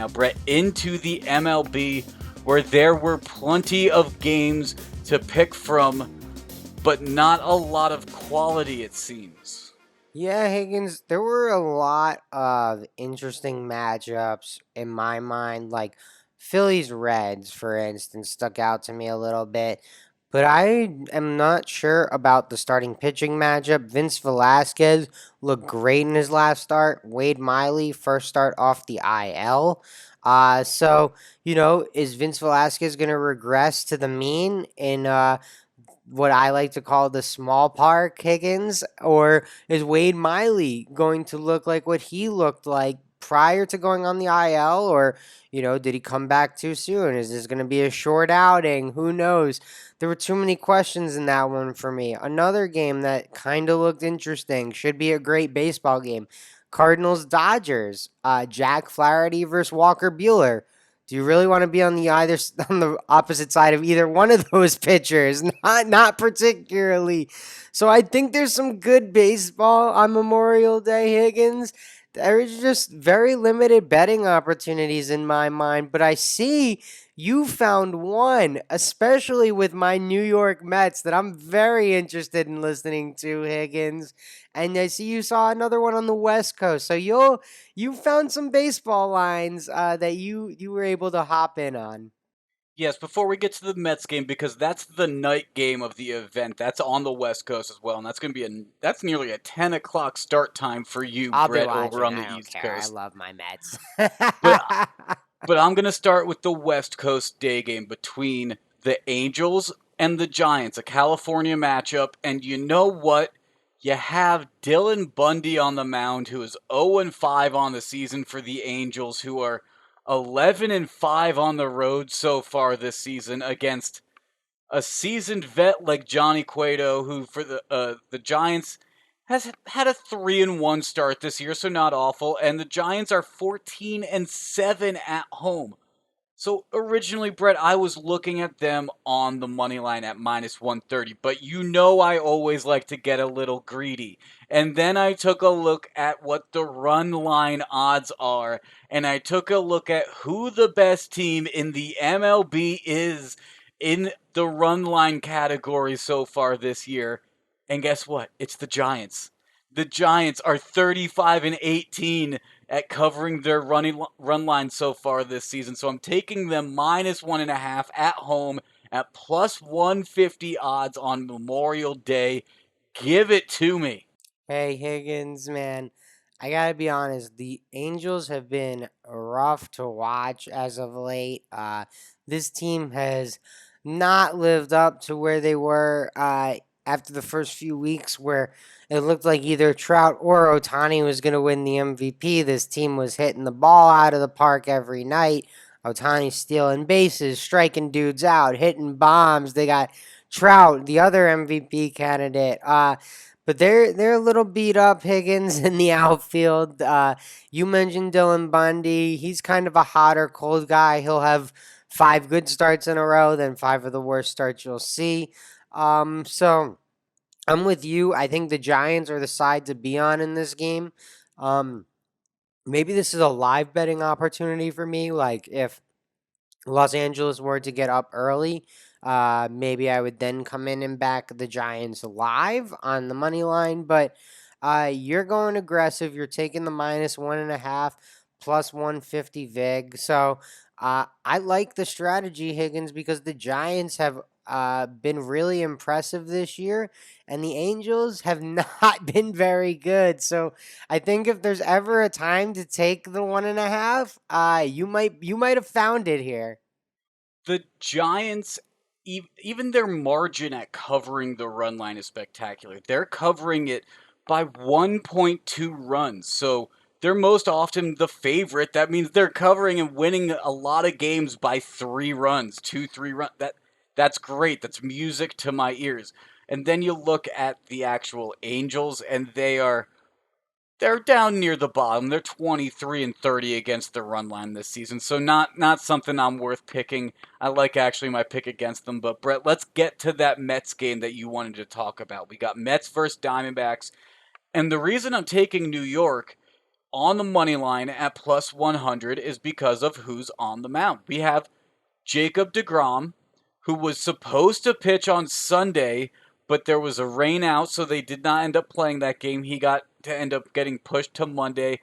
now, Brett, into the MLB, where there were plenty of games to pick from, but not a lot of quality, it seems. Yeah, Higgins, there were a lot of interesting matchups in my mind. Like Phillies Reds, for instance, stuck out to me a little bit. But I am not sure about the starting pitching matchup. Vince Velasquez looked great in his last start. Wade Miley, first start off the IL. Is Vince Velasquez going to regress to the mean in what I like to call the small park Higgins? Or is Wade Miley going to look like what he looked like prior to going on the IL? Or, did he come back too soon? Is this going to be a short outing? Who knows? There were too many questions in that one for me. Another game that kind of looked interesting, should be a great baseball game. Cardinals Dodgers, Jack Flaherty versus Walker Buehler. Do you really want to be on on the opposite side of either one of those pitchers? Not particularly. So I think there's some good baseball on Memorial Day, Higgins. There's just very limited betting opportunities in my mind, but I see you found one, especially with my New York Mets, that I'm very interested in listening to, Higgins. And I see you saw another one on the West Coast. So you found some baseball lines that you were able to hop in on. Yes, before we get to the Mets game, because that's the night game of the event. That's on the West Coast as well, and that's going to be that's nearly a 10 o'clock start time for you, I'll be Brett, over watching. on I the don't East care. I Coast. love my Mets. But but I'm going to start with the West Coast day game between the Angels and the Giants, a California matchup. And you know what? You have Dylan Bundy on the mound, who is 0-5 on the season for the Angels, who are 11-5 on the road so far this season against a seasoned vet like Johnny Cueto, who for the Giants has had a 3-1 start this year, so not awful. And the Giants are 14-7 at home. So originally, Brett, I was looking at them on the money line at minus 130, but you know I always like to get a little greedy. And then I took a look at what the run line odds are, and I took a look at who the best team in the MLB is in the run line category so far this year. And guess what? It's the Giants. The Giants are 35-18 at covering their run line so far this season. So I'm taking them minus 1.5 at home at plus 150 odds on Memorial Day. Give it to me. Hey, Higgins, man. I gotta be honest. The Angels have been rough to watch as of late. This team has not lived up to where they were after the first few weeks, where it looked like either Trout or Otani was going to win the MVP. This team was hitting the ball out of the park every night. Otani stealing bases, striking dudes out, hitting bombs. They got Trout, the other MVP candidate. But they're a little beat up, Higgins, in the outfield. You mentioned Dylan Bundy. He's kind of a hot or cold guy. He'll have 5 good starts in a row, then 5 of the worst starts you'll see. So I'm with you. I think the Giants are the side to be on in this game. Um, Maybe this is a live betting opportunity for me. Like if Los Angeles were to get up early, maybe I would then come in and back the Giants live on the money line. But you're going aggressive. You're taking the minus 1.5 plus 150 vig. So I like the strategy, Higgins, because the Giants have been really impressive this year, and the Angels have not been very good. So I think if there's ever a time to take the 1.5, you might have found it here. The Giants, even their margin at covering the run line is spectacular. They're covering it by 1.2 runs. So they're most often the favorite. That means they're covering and winning a lot of games by 3 runs, 2, 3 runs. That's great. That's music to my ears. And then you look at the actual Angels, and they're down near the bottom. They're 23-30 against the run line this season, so not something I'm worth picking. I like actually my pick against them. But Brett, let's get to that Mets game that you wanted to talk about. We got Mets versus Diamondbacks, and the reason I'm taking New York on the money line at plus 100 is because of who's on the mound. We have Jacob deGrom, who was supposed to pitch on Sunday, but there was a rain out, so they did not end up playing that game. He got to end up getting pushed to Monday,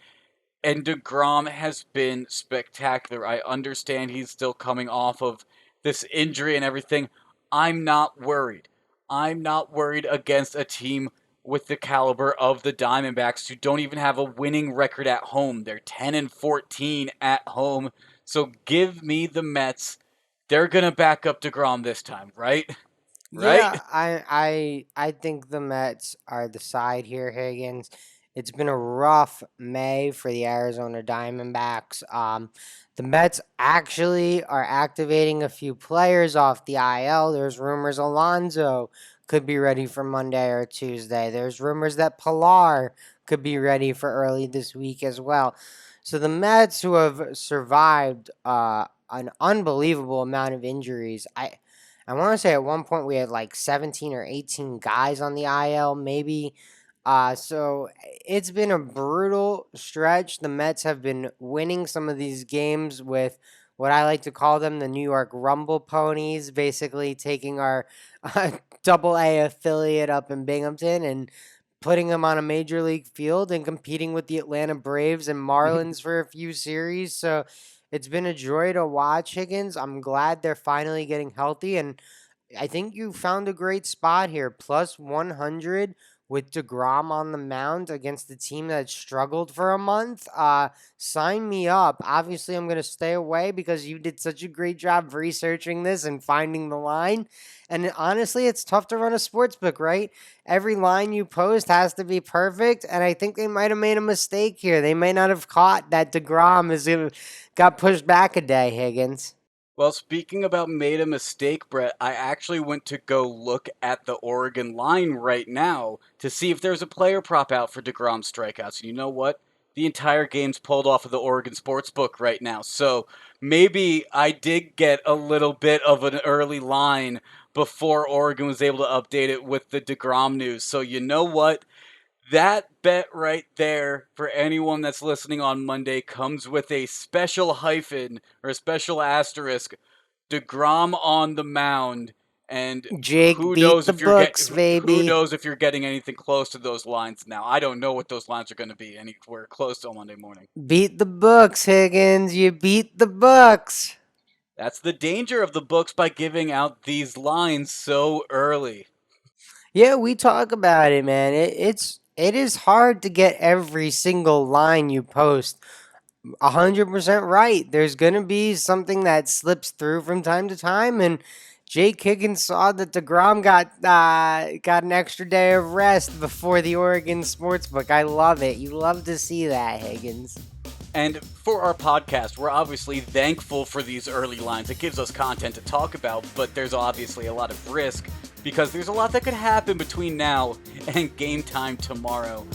and deGrom has been spectacular. I understand he's still coming off of this injury and everything. I'm not worried. I'm not worried against a team with the caliber of the Diamondbacks, who don't even have a winning record at home. They're 10-14 at home. So give me the Mets. They're gonna back up DeGrom this time, right? Yeah, Right? I think the Mets are the side here, Higgins. It's been a rough May for the Arizona Diamondbacks. The Mets actually are activating a few players off the IL. There's rumors Alonso could be ready for Monday or Tuesday. There's rumors that Pilar could be ready for early this week as well. So the Mets, who have survived an unbelievable amount of injuries, I want to say at one point we had like 17 or 18 guys on the IL, maybe. So it's been a brutal stretch. The Mets have been winning some of these games with what I like to call them the New York Rumble Ponies, basically taking our Double A affiliate up in Binghamton and putting them on a major league field and competing with the Atlanta Braves and Marlins for a few series. So it's been a joy to watch, Higgins. I'm glad they're finally getting healthy, and I think you found a great spot here. Plus 100 with DeGrom on the mound against the team that struggled for a month. Sign me up. Obviously, I'm going to stay away because you did such a great job researching this and finding the line. And honestly, it's tough to run a sports book, right? Every line you post has to be perfect. And I think they might have made a mistake here. They may not have caught that got pushed back a day, Higgins. Well, speaking about made a mistake, Brett, I actually went to go look at the Oregon line right now to see if there's a player prop out for DeGrom strikeouts. And you know what? The entire game's pulled off of the Oregon Sportsbook right now. So maybe I did get a little bit of an early line before Oregon was able to update it with the DeGrom news. So you know what? That bet right there for anyone that's listening on Monday comes with a special hyphen or a special asterisk. DeGrom on the mound, and Jake who beat knows the if you're books, who baby. knows if you're getting anything close to those lines now. I don't know what those lines are going to be anywhere close to Monday morning. Beat the books, Higgins. You beat the books. That's the danger of the books by giving out these lines so early. Yeah, we talk about it, man. It is hard to get every single line you post 100% right. There's gonna be something that slips through from time to time, and Jake Higgins saw that Degrom got an extra day of rest before the Oregon Sportsbook. I love it. You love to see that, Higgins. And for our podcast, we're obviously thankful for these early lines. It gives us content to talk about, but there's obviously a lot of risk because there's a lot that could happen between now and game time tomorrow.